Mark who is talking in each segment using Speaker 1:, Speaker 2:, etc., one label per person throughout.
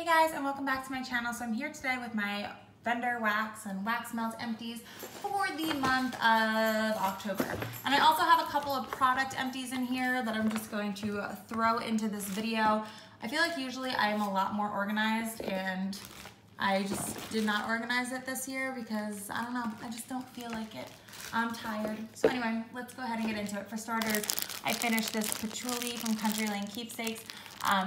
Speaker 1: Hey guys, and welcome back to my channel. So I'm here today with my vendor wax and wax melt empties for the month of October. And I also have a couple of product empties in here that I'm just going to throw into this video. I feel like usually I am a lot more organized, and I just did not organize it this year because I don't know, I just don't feel like it. I'm tired. So anyway, let's go ahead and get into it. For starters, I finished this patchouli from Country Lane Keepsakes.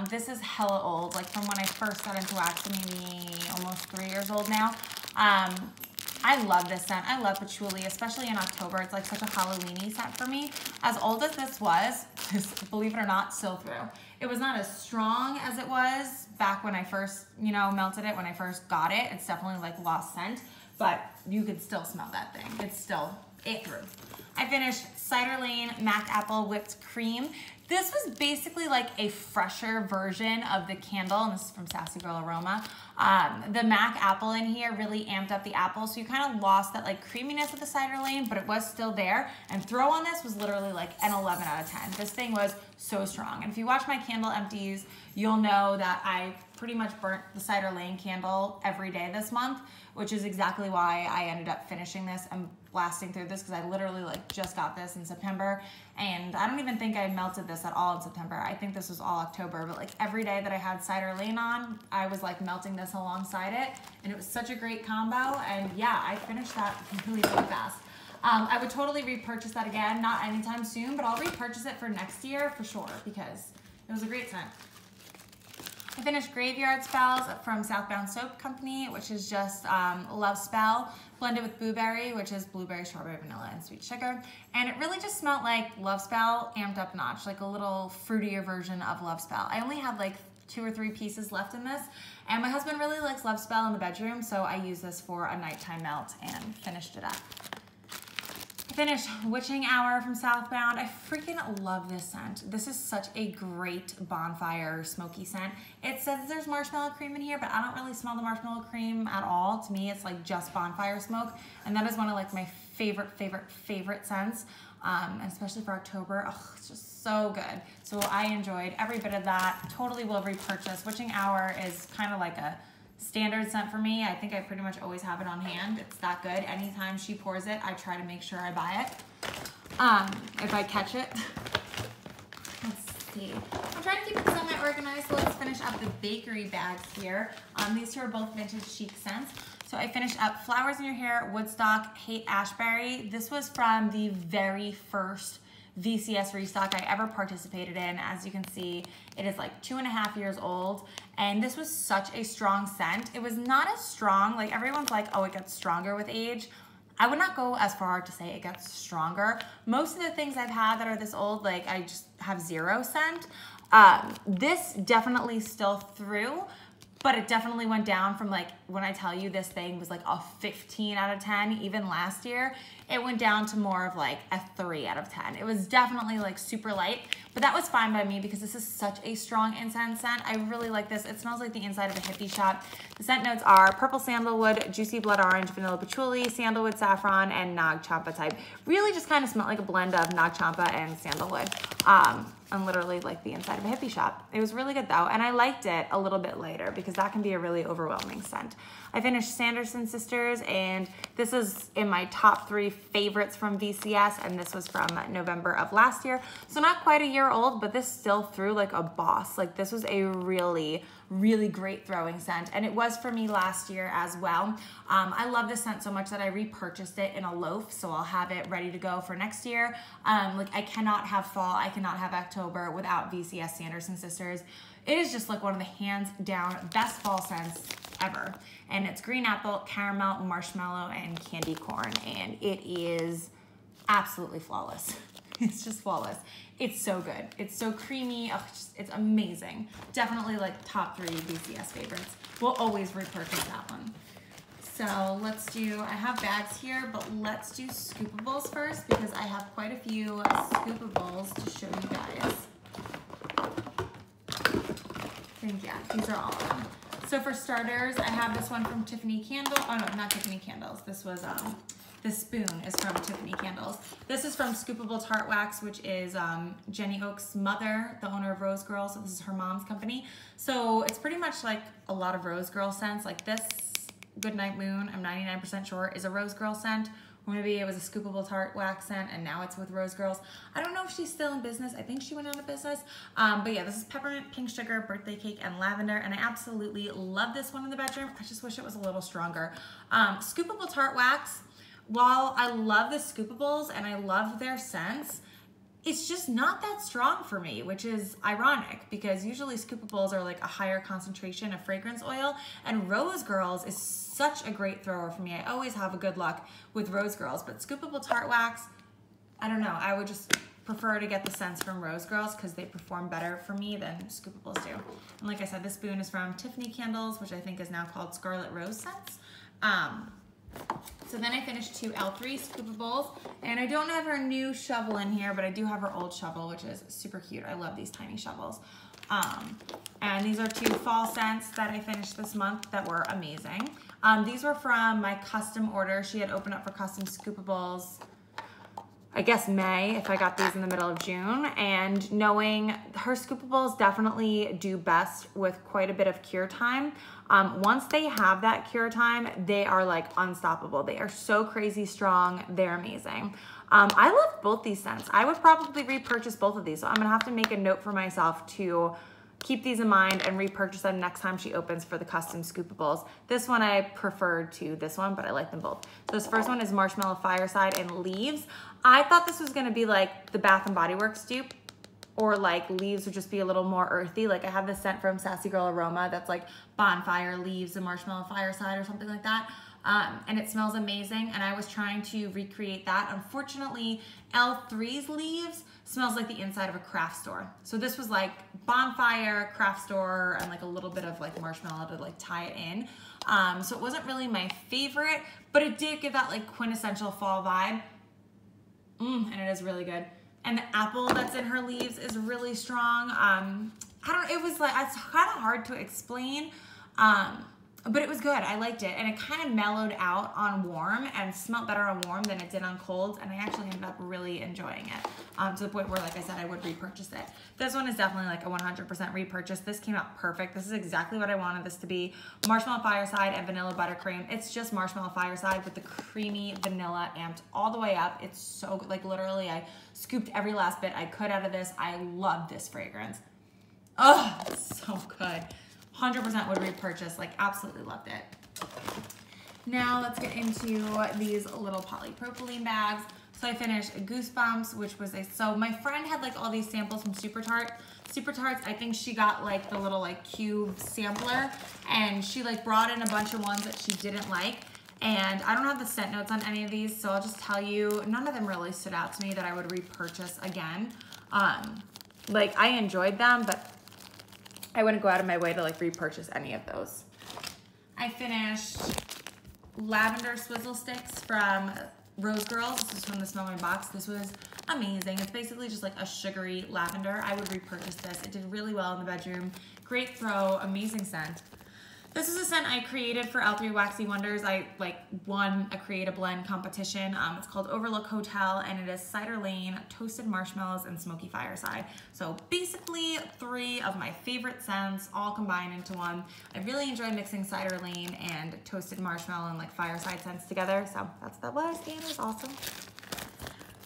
Speaker 1: This is hella old, like from when I first got into wax, maybe almost 3 years old now. I love this scent. I love patchouli, especially in October. It's like such a Halloween-y scent for me. As old as this was, believe it or not, still through. It was not as strong as it was back when I first, melted it, when I first got it. It's definitely like lost scent, but you could still smell that thing. It's still, it through. I finished Cider Lane Mac Apple Whipped Cream. This was basically like a fresher version of the candle, and this is from Sassy Girl Aroma. The Mac Apple in here really amped up the apple, so you kind of lost that like creaminess of the Cider Lane, but it was still there. And throw on this was literally like an 11 out of 10. This thing was so strong. And if you watch my candle empties, you'll know that I pretty much burnt the Cider Lane candle every day this month, which is exactly why I ended up finishing this and blasting through this, because I literally like just got this in September, and I don't even think I melted this at all in September. I think this was all October, but like every day that I had Cider Lane on, I was like melting this alongside it, and it was such a great combo. And yeah, I finished that really fast. I would totally repurchase that again, not anytime soon, but I'll repurchase it for next year for sure, because it was a great scent. I finished Graveyard Spells from Southbound Soap Company, which is just Love Spell blended with blueberry, which is blueberry, strawberry, vanilla, and sweet sugar. And it really just smelled like Love Spell amped up a notch, like a little fruitier version of Love Spell. I only had like 2 or 3 pieces left in this, and my husband really likes Love Spell in the bedroom, so I used this for a nighttime melt and finished it up. I finished Witching Hour from Southbound. I freaking love this scent. This is such a great bonfire smoky scent. It says there's marshmallow cream in here, but I don't really smell the marshmallow cream at all. To me, it's like just bonfire smoke, and that is one of like my favorite scents, and especially for October. Oh, it's just so good. So I enjoyed every bit of that. Totally will repurchase. Witching Hour is kind of like a standard scent for me. I think I pretty much always have it on hand. It's that good. Anytime she pours it, I try to make sure I buy it. If I catch it. Let's see. I'm trying to keep it semi-organized, so let's finish up the bakery bags here. These two are both vintage chic scents. So I finished up Flowers in Your Hair, Woodstock, Hate Ashberry. This was from the very first VCS restock I ever participated in. As you can see, it is like 2.5 years old, and this was such a strong scent. It was not as strong, like everyone's like, oh, it gets stronger with age. I would not go as far to say it gets stronger. Most of the things I've had that are this old, like I just have 0 scent. This definitely still through, but it definitely went down from like, when I tell you this thing was like a 15 out of 10, even last year, it went down to more of like a 3 out of 10. It was definitely like super light, but that was fine by me because this is such a strong incense scent. I really like this. It smells like the inside of a hippie shop. The scent notes are purple sandalwood, juicy blood orange, vanilla patchouli, sandalwood saffron, and Nag Champa type. Really just kind of smelled like a blend of Nag Champa and sandalwood. And literally like the inside of a hippie shop. It was really good though, and I liked it a little bit lighter because that can be a really overwhelming scent. I finished Sanderson Sisters, and this is in my top 3 favorites from VCS, and this was from November of last year. So not quite a year old, but this still threw like a boss. Like this was a really great throwing scent, and it was for me last year as well. I love this scent so much that I repurchased it in a loaf, so I'll have it ready to go for next year. Like I cannot have fall, I cannot have October without VCS Sanderson Sisters. It is just like one of the hands down best fall scents ever. And it's green apple, caramel, marshmallow, and candy corn, and it is absolutely flawless. It's just flawless. It's so good. It's so creamy. Oh, it's amazing. Definitely like top 3 VCS favorites. We'll always repurchase that one. So let's do, I have bags here, but let's do Scoopables first because I have quite a few Scoopables to show you guys. I think, yeah, these are all of them. So for starters, I have this one from Tiffany Candle. Oh no, not Tiffany Candles. This was This spoon is from Tiffany Candles. This is from Scoopable Tart Wax, which is Jenny Oak's mother, the owner of Rose Girl. So this is her mom's company. So it's pretty much like a lot of Rose Girl scents. Like this Goodnight Moon, I'm 99% sure, is a Rose Girl scent. Or maybe it was a Scoopable Tart Wax scent and now it's with Rose Girls. I don't know if she's still in business. I think she went out of business. But yeah, this is peppermint, pink sugar, birthday cake, and lavender. And I absolutely love this one in the bedroom. I just wish it was a little stronger. Scoopable Tart Wax, while I love the Scoopables and I love their scents, it's just not that strong for me, which is ironic because usually Scoopables are like a higher concentration of fragrance oil, and Rose Girls is such a great thrower for me. I always have a good luck with Rose Girls, but Scoopable Tart Wax, I don't know. I would just prefer to get the scents from Rose Girls because they perform better for me than Scoopables do. And like I said, this spoon is from Tiffany Candles, which I think is now called Scarlet Rose Scents. So then I finished 2 L3 Scoopables, and I don't have her new shovel in here, but I do have her old shovel, which is super cute. I love these tiny shovels. And these are 2 fall scents that I finished this month that were amazing. These were from my custom order. She had opened up for custom Scoopables, I guess May, if I got these in the middle of June. And knowing her Scoopables definitely do best with quite a bit of cure time. Once they have that cure time, they are like unstoppable. They are so crazy strong. They're amazing. I love both these scents. I would probably repurchase both of these. So I'm gonna have to make a note for myself to keep these in mind and repurchase them next time she opens for the custom Scoopables. This one I preferred to this one, but I like them both. So this first one is Marshmallow Fireside and Leaves. I thought this was gonna be like the Bath & Body Works dupe, or like Leaves would just be a little more earthy. Like I have this scent from Sassy Girl Aroma that's like Bonfire, Leaves, and Marshmallow Fireside or something like that. And it smells amazing, and I was trying to recreate that. Unfortunately, L3's Leaves smells like the inside of a craft store. So this was like Bonfire, craft store, and like a little bit of like marshmallow to like tie it in. So it wasn't really my favorite, but it did give that like quintessential fall vibe. And it is really good. And the apple that's in her Leaves is really strong. I don't know, it was like, it's kind of hard to explain. But it was good. I liked it. And it kind of mellowed out on warm and smelled better on warm than it did on cold. And I actually ended up really enjoying it to the point where, like I said, I would repurchase it. This one is definitely like a 100% repurchase. This came out perfect. This is exactly what I wanted this to be. Marshmallow Fireside and Vanilla Buttercream. It's just Marshmallow Fireside with the creamy vanilla amped all the way up. It's so good. Like literally I scooped every last bit I could out of this. I love this fragrance. Oh, it's so good. 100% would repurchase, like absolutely loved it. Now let's get into these little polypropylene bags. So I finished Goosebumps, which was so my friend had like all these samples from Super Tart. Super Tarts, I think she got like the little like cube sampler, and she like brought in a bunch of ones that she didn't like. And I don't have the scent notes on any of these, so I'll just tell you, none of them really stood out to me that I would repurchase again. Like I enjoyed them, but I wouldn't go out of my way to like repurchase any of those. I finished Lavender Swizzle Sticks from Rose Girls. This is from the Smell My Box. This was amazing. It's basically just like a sugary lavender. I would repurchase this. It did really well in the bedroom. Great throw, amazing scent. This is a scent I created for L3 Waxy Wonders. I like won a Create a Blend competition. It's called Overlook Hotel, and it is Cider Lane, Toasted Marshmallows, and Smoky Fireside. So basically 3 of my favorite scents all combined into one. I really enjoy mixing Cider Lane and Toasted Marshmallow and like Fireside scents together. So that's what that was, and it was awesome.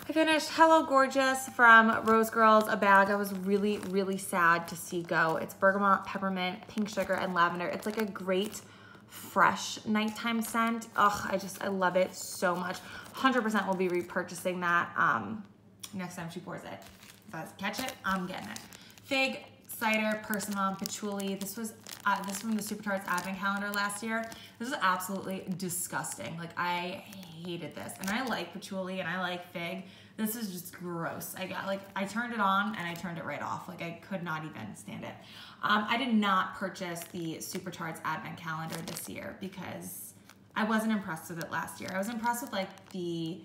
Speaker 1: I finished Hello Gorgeous from Rose Girls, a bag I was really, really sad to see go. It's bergamot, peppermint, pink sugar, and lavender. It's like a great, fresh nighttime scent. Ugh, I love it so much. 100% will be repurchasing that next time she pours it. If I catch it, I'm getting it. Fig, cider, persimmon, patchouli. This was from the Super Tarts Advent Calendar last year. This is absolutely disgusting. Like I hated this, and I like patchouli and I like fig. This is just gross. I turned it on and I turned it right off. Like I could not even stand it. I did not purchase the Super Tarts Advent Calendar this year because I wasn't impressed with it last year. I was impressed with like the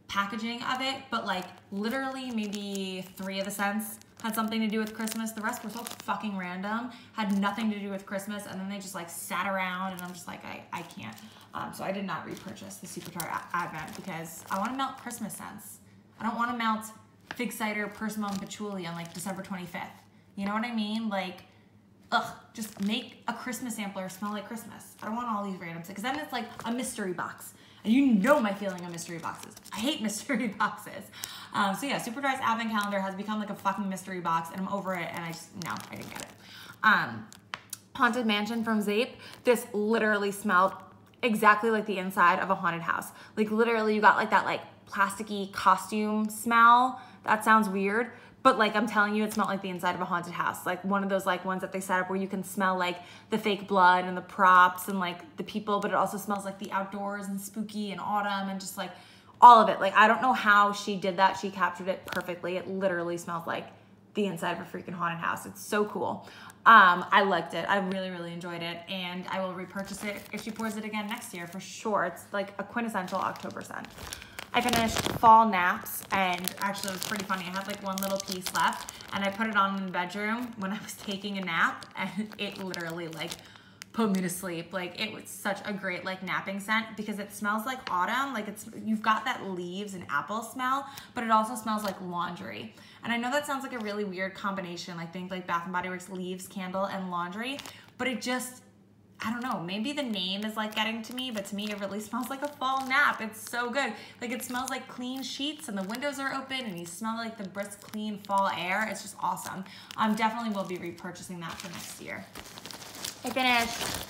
Speaker 1: packaging of it, but like literally maybe 3 of the scents had something to do with Christmas. The rest were so fucking random, had nothing to do with Christmas, and then they just like sat around, and I'm just like, I can't. So I did not repurchase the Super Tart Advent because I want to melt Christmas scents. I don't want to melt fig cider, persimmon, patchouli on like December 25th. You know what I mean? Like, ugh, just make a Christmas sampler smell like Christmas. I don't want all these random things, because then it's like a mystery box. And you know my feeling on mystery boxes. I hate mystery boxes. So yeah, Super Tart's Advent Calendar has become like a fucking mystery box, and I'm over it, and no, I didn't get it. Haunted Mansion from Zape. This literally smelled exactly like the inside of a haunted house. Like literally you got like that like plasticky costume smell. That sounds weird, but like I'm telling you, it smelled like the inside of a haunted house. Like one of those like ones that they set up where you can smell like the fake blood and the props and like the people, but it also smells like the outdoors and spooky and autumn and just like all of it. Like I don't know how she did that. She captured it perfectly. It literally smells like the inside of a freaking haunted house. It's so cool. I liked it. I really, really enjoyed it, and I will repurchase it if she pours it again next year for sure. It's like a quintessential October scent. I finished Fall Naps, and actually it was pretty funny. I had like one little piece left, and I put it on in the bedroom when I was taking a nap, and it literally like put me to sleep. Like it was such a great like napping scent because it smells like autumn. Like you've got that leaves and apple smell, but it also smells like laundry. And I know that sounds like a really weird combination, like think like Bath & Body Works leaves, candle, and laundry, but it just, I don't know, maybe the name is like getting to me, but to me it really smells like a fall nap. It's so good. Like it smells like clean sheets and the windows are open and you smell like the brisk, clean fall air. It's just awesome. Definitely will be repurchasing that for next year. I finished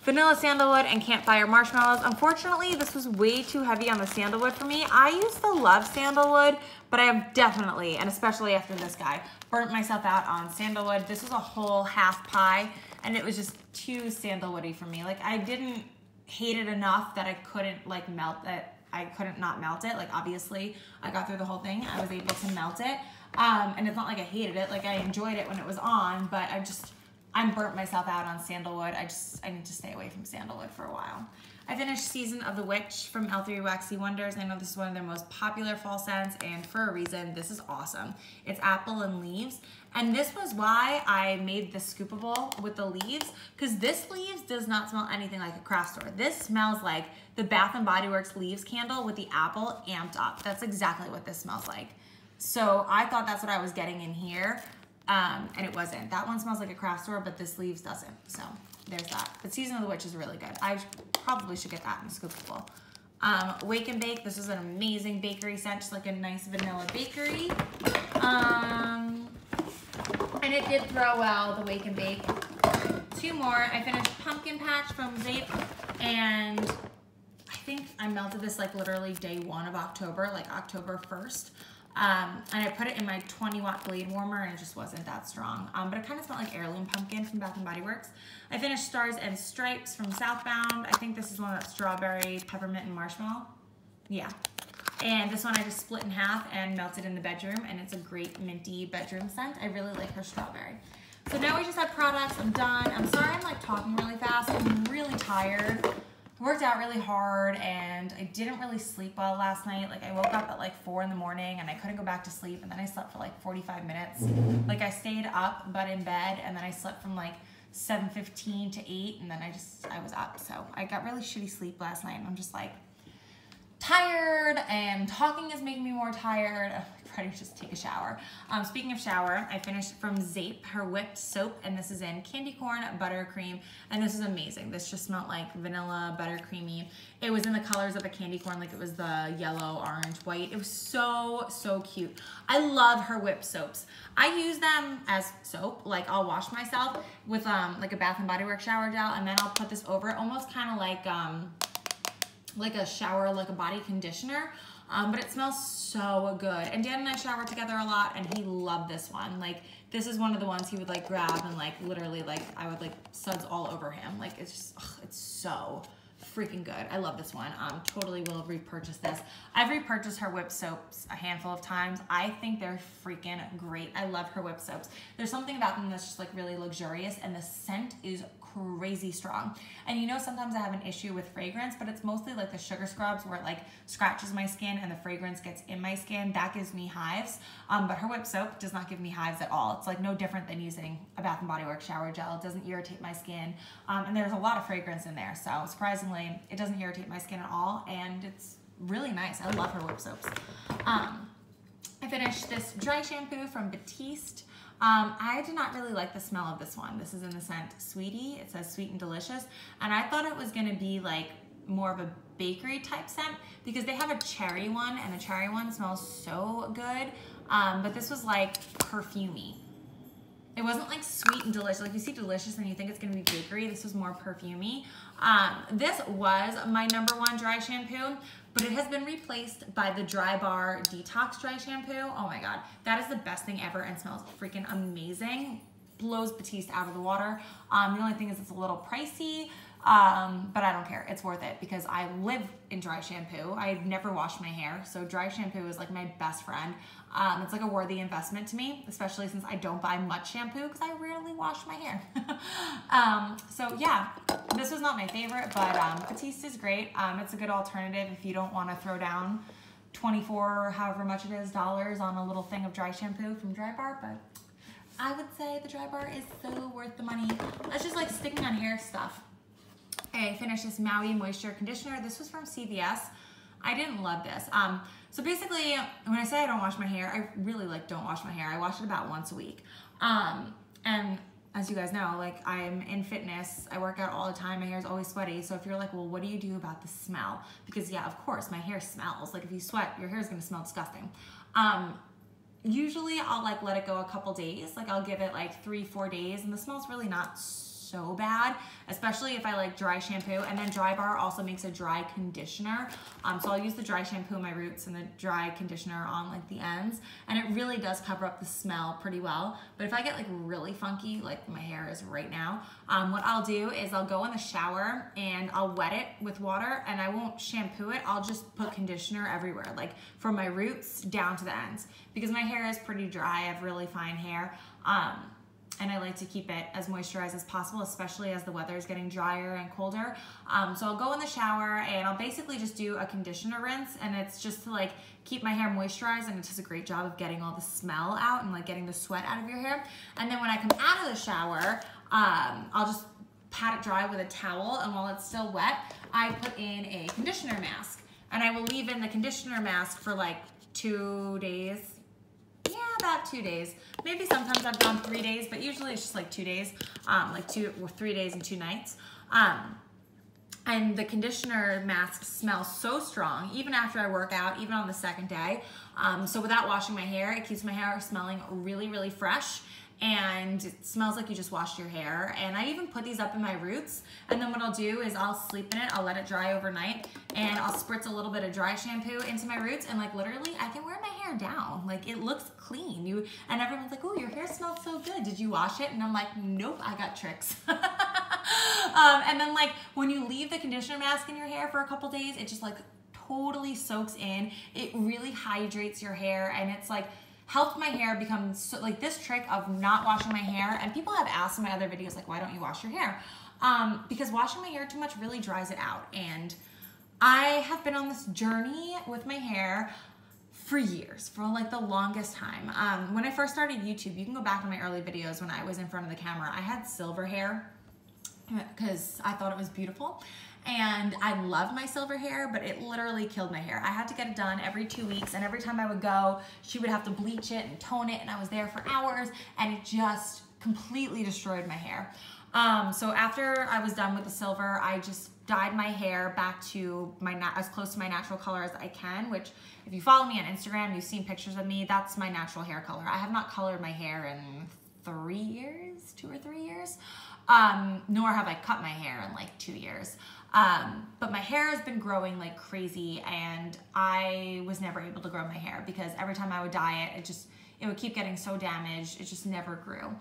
Speaker 1: Vanilla Sandalwood and Campfire Marshmallows. Unfortunately, this was way too heavy on the sandalwood for me. I used to love sandalwood, but I have definitely, and especially after this guy, burnt myself out on sandalwood. This was a whole half pie, and it was just too sandalwoody for me. Like I didn't hate it enough that I couldn't like melt it. I couldn't not melt it. Like obviously I got through the whole thing. I was able to melt it. And it's not like I hated it. Like I enjoyed it when it was on, but I'm burnt myself out on sandalwood. I need to stay away from sandalwood for a while. I finished Season of the Witch from L3 Waxy Wonders. I know this is one of their most popular fall scents, and for a reason. This is awesome. It's apple and leaves, and this was why I made the Scoopable with the leaves, because this leaves does not smell anything like a craft store. This smells like the Bath & Body Works leaves candle with the apple amped up. That's exactly what this smells like. So I thought that's what I was getting in here. And it wasn't. That one smells like a craft store, but this leaves doesn't. So there's that. But Season of the Witch is really good. I probably should get that in Scoopable. Wake and Bake. This is an amazing bakery scent, just like a nice vanilla bakery. And it did throw well, the Wake and Bake. Two more. I finished Pumpkin Patch from Zape, and I think I melted this like literally day 1 of October, like October 1st. And I put it in my 20-watt blade warmer, and it just wasn't that strong. But it kind of smelled like heirloom pumpkin from Bath & Body Works. I finished Stars and Stripes from Southbound. I think this is one that's strawberry, peppermint, and marshmallow. Yeah. And this one I just split in half and melted in the bedroom, and it's a great minty bedroom scent. I really like her strawberry. So now we just have products. I'm done. I'm sorry I'm like talking really fast. I'm really tired. Worked out really hard, and I didn't really sleep well last night. Like I woke up at like 4 in the morning and I couldn't go back to sleep, and then I slept for like 45 minutes. Like I stayed up but in bed, and then I slept from like 7:15 to 8, and then I was up. So I got really shitty sleep last night, and I'm just like tired, and talking is making me more tired. I'm ready to just take a shower. Speaking of shower, I finished from Zape her whipped soap, and this is in candy corn, buttercream, and this is amazing. This just smelled like vanilla, buttercreamy. It was in the colors of a candy corn, like it was the yellow, orange, white. It was so, so cute. I love her whipped soaps. I use them as soap. Like I'll wash myself with like a Bath & Body Works shower gel, and then I'll put this over it, almost kind of like a shower, like a body conditioner, but it smells so good. And Dan and I shower together a lot, and he loved this one. Like this is one of the ones he would like grab and like literally like I would like suds all over him. Like it's just, ugh, it's so, freaking good. I love this one. Totally will repurchase this. I've repurchased her whip soaps a handful of times. I think they're freaking great. I love her whip soaps. There's something about them that's just like really luxurious, and the scent is crazy strong. And you know, sometimes I have an issue with fragrance, but it's mostly like the sugar scrubs where it like scratches my skin and the fragrance gets in my skin. That gives me hives. But her whip soap does not give me hives at all. It's like no different than using a Bath & Body Works shower gel. It doesn't irritate my skin. And there's a lot of fragrance in there. So surprisingly, it doesn't irritate my skin at all. And it's really nice. I love her whip soaps. I finished this dry shampoo from Batiste. I did not really like the smell of this one. This is in the scent Sweetie. It says sweet and delicious. And I thought it was gonna be like more of a bakery type scent because they have a cherry one, and the cherry one smells so good. But this was like perfumey. It wasn't like sweet and delicious. Like you see delicious and you think it's gonna be bakery. This was more perfumey. This was my #1 dry shampoo, but it has been replaced by the Dry Bar Detox Dry Shampoo. Oh my God, that is the best thing ever and smells freaking amazing. Blows Batiste out of the water. The only thing is it's a little pricey, but I don't care. It's worth it because I live in dry shampoo. I've never washed my hair, so dry shampoo is like my best friend. It's like a worthy investment to me, especially since I don't buy much shampoo because I rarely wash my hair. So yeah, this was not my favorite, but Batiste is great. It's a good alternative if you don't want to throw down 24 or however much it is dollars on a little thing of dry shampoo from Dry Bar, but I would say the Dry Bar is so worth the money. That's just like sticking on hair stuff. I finished this Maui Moisture Conditioner. This was from CVS. I didn't love this. So basically, when I say I don't wash my hair, I really like don't wash my hair. I wash it about once a week. And as you guys know, like I'm in fitness, I work out all the time, my hair is always sweaty. So if you're like, well, what do you do about the smell? Because yeah, of course, my hair smells. Like if you sweat, your hair is gonna smell disgusting. Usually I'll like let it go a couple days. Like I'll give it like 3-4 days and the smell's really not so bad, especially if I like dry shampoo. And then Dry Bar also makes a dry conditioner. So I'll use the dry shampoo in my roots and the dry conditioner on like the ends. And it really does cover up the smell pretty well. But if I get like really funky, like my hair is right now, what I'll do is I'll go in the shower and I'll wet it with water and I won't shampoo it. I'll just put conditioner everywhere, like from my roots down to the ends. Because my hair is pretty dry, I have really fine hair. And I like to keep it as moisturized as possible, especially as the weather is getting drier and colder. So I'll go in the shower and I'll basically just do a conditioner rinse, and it's just to like keep my hair moisturized, and it does a great job of getting all the smell out and like getting the sweat out of your hair. And then when I come out of the shower, I'll just pat it dry with a towel, and while it's still wet, I put in a conditioner mask. And I will leave in the conditioner mask for like 2 days. Yeah, about 2 days. Maybe sometimes I've gone 3 days, but usually it's just like 2 days, like 2 or 3 days and 2 nights. And the conditioner mask smells so strong, even after I work out, even on the second day. So without washing my hair, it keeps my hair smelling really, really fresh. And it smells like you just washed your hair. And I even put these up in my roots. And then what I'll do is I'll sleep in it, I'll let it dry overnight, and I'll spritz a little bit of dry shampoo into my roots, and like literally I can wear my hair down. Like it looks clean. And everyone's like, oh, your hair smells so good. Did you wash it? And I'm like, nope, I got tricks. And then like when you leave the conditioner mask in your hair for a couple days, it just like totally soaks in. It really hydrates your hair, and it's like, helped my hair become so, like this trick of not washing my hair. And people have asked in my other videos, like, why don't you wash your hair? Because washing my hair too much really dries it out. And I have been on this journey with my hair for years, for like the longest time. When I first started YouTube, you can go back to my early videos when I was in front of the camera. I had silver hair because I thought it was beautiful. And I love my silver hair, but it literally killed my hair. I had to get it done every 2 weeks, and every time I would go, she would have to bleach it and tone it, and I was there for hours, and it just completely destroyed my hair. So after I was done with the silver, I just dyed my hair back to as close to my natural color as I can, which if you follow me on Instagram, you've seen pictures of me, that's my natural hair color. I have not colored my hair in 3 years, 2 or 3 years, nor have I cut my hair in like 2 years. But my hair has been growing like crazy, and I was never able to grow my hair because every time I would dye it, it would keep getting so damaged, it just never grew.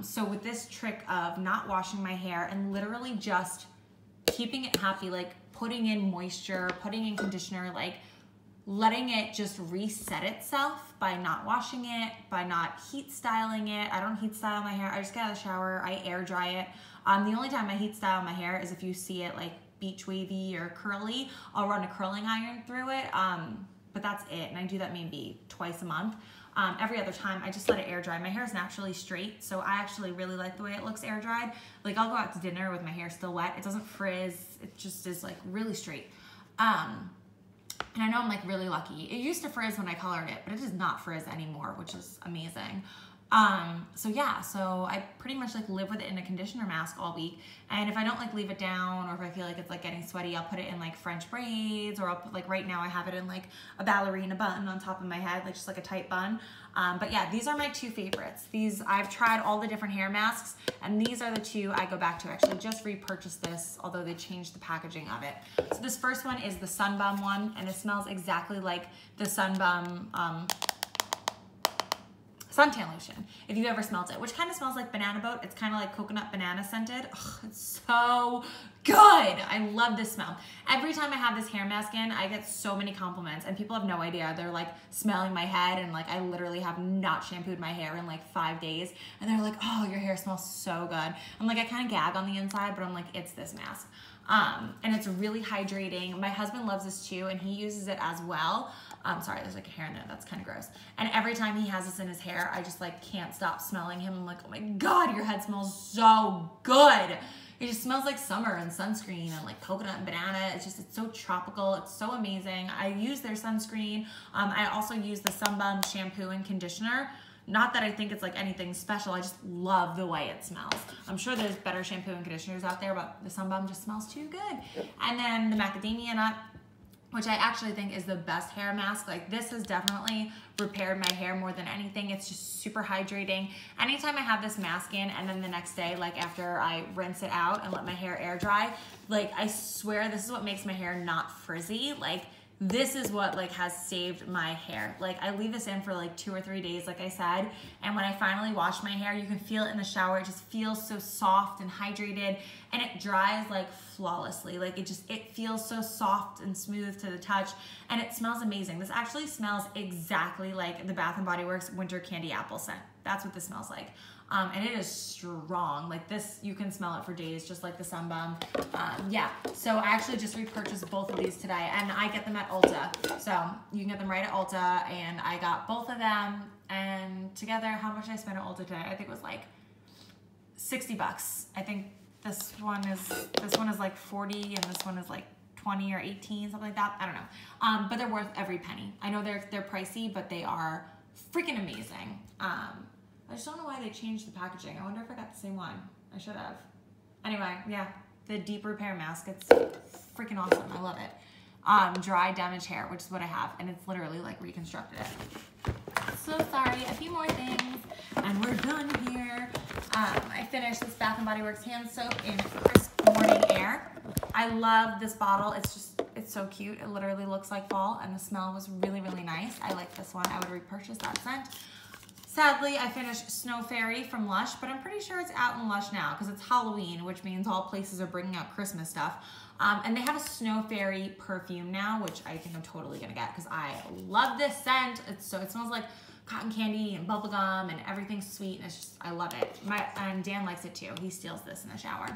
Speaker 1: So with this trick of not washing my hair and literally just keeping it happy, like putting in moisture, putting in conditioner, like letting it just reset itself by not washing it, by not heat styling it. I don't heat style my hair. I just get out of the shower, I air dry it. The only time I heat style my hair is if you see it like beach wavy or curly, I'll run a curling iron through it. But that's it, and I do that maybe twice a month. Every other time, I just let it air dry. My hair is naturally straight, so I actually really like the way it looks air dried. Like, I'll go out to dinner with my hair still wet. It doesn't frizz. It just is like really straight. And I know I'm like really lucky. It used to frizz when I colored it, but it does not frizz anymore, which is amazing. So yeah, so I pretty much like live with it in a conditioner mask all week. And if I don't like leave it down, or if I feel like it's like getting sweaty, I'll put it in like French braids, or I'll put, like right now I have it in like a ballerina bun on top of my head, like just like a tight bun. But yeah, these are my two favorites. These, I've tried all the different hair masks, and these are the two I go back to. I actually just repurchased this, although they changed the packaging of it. So this first one is the Sun Bum one, and it smells exactly like the Sun Bum suntan lotion, if you ever smelled it, which kind of smells like banana boat. It's kind of like coconut banana scented. Ugh, it's so good. I love this smell. Every time I have this hair mask in, I get so many compliments, and people have no idea. They're like smelling my head, and like I literally have not shampooed my hair in like 5 days, and they're like, oh, your hair smells so good. I'm like, I kind of gag on the inside, but I'm like, it's this mask. And it's really hydrating. My husband loves this too, and he uses it as well. Sorry, there's like a hair in there. That's kind of gross. And every time he has this in his hair, I just like can't stop smelling him. I'm like, oh my God, your head smells so good. It just smells like summer and sunscreen and like coconut and banana. It's so tropical. It's so amazing. I use their sunscreen. I also use the Sun Bum shampoo and conditioner. Not that I think it's like anything special. I just love the way it smells. I'm sure there's better shampoo and conditioners out there, but the Sun Bum just smells too good. And then the macadamia nut, which I actually think is the best hair mask. Like, this has definitely repaired my hair more than anything. It's just super hydrating. Anytime I have this mask in, and then the next day, like after I rinse it out and let my hair air dry, like I swear this is what makes my hair not frizzy. Like, this is what like has saved my hair. Like, I leave this in for like 2 or 3 days, like I said, and when I finally wash my hair, you can feel it in the shower. It just feels so soft and hydrated, and it dries like flawlessly. Like, it feels so soft and smooth to the touch, and it smells amazing. This actually smells exactly like the Bath & Body Works Winter Candy Apple scent. That's what this smells like. And it is strong. Like, this, you can smell it for days, just like the Sun Bum. Yeah, so I actually just repurchased both of these today, and I get them at Ulta. So you can get them right at Ulta, and I got both of them, and together, how much did I spend at Ulta today? I think it was like 60 bucks. I think this one is like 40, and this one is like 20 or 18, something like that. I don't know. But they're worth every penny. I know they're pricey, but they are freaking amazing. I just don't know why they changed the packaging. I wonder if I got the same one. I should have. Anyway, yeah, the deep repair mask. It's freaking awesome. I love it. Dry damaged hair, which is what I have, and it's literally like reconstructed it. So sorry, a few more things, and we're done here. I finished this Bath & Body Works hand soap in Crisp Morning Air. I love this bottle. It's so cute. It literally looks like fall, and the smell was really, really nice. I like this one. I would repurchase that scent. Sadly, I finished Snow Fairy from Lush, but I'm pretty sure it's out in Lush now because it's Halloween, which means all places are bringing out Christmas stuff. And they have a Snow Fairy perfume now, which I think I'm totally gonna get because I love this scent. It smells like cotton candy and bubblegum and everything's sweet, and I love it. And Dan likes it too. He steals this in the shower.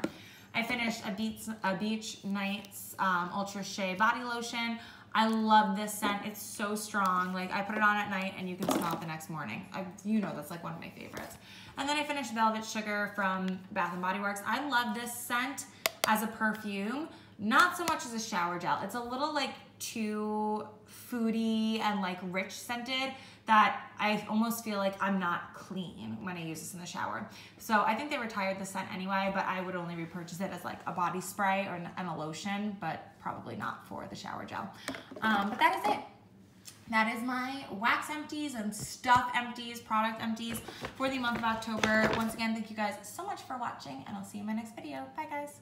Speaker 1: I finished a Beach Nights Ultra Shea Body Lotion. I love this scent. It's so strong. Like, I put it on at night and you can smell it the next morning. You know that's like one of my favorites. And then I finished Velvet Sugar from Bath & Body Works. I love this scent as a perfume, not so much as a shower gel. It's a little like too foody and like rich scented that I almost feel like I'm not clean when I use this in the shower. So I think they retired the scent anyway, but I would only repurchase it as like a body spray and a lotion, but probably not for the shower gel. But that is it. That is my wax empties and stuff empties, product empties for the month of October. Once again, thank you guys so much for watching, and I'll see you in my next video. Bye, guys.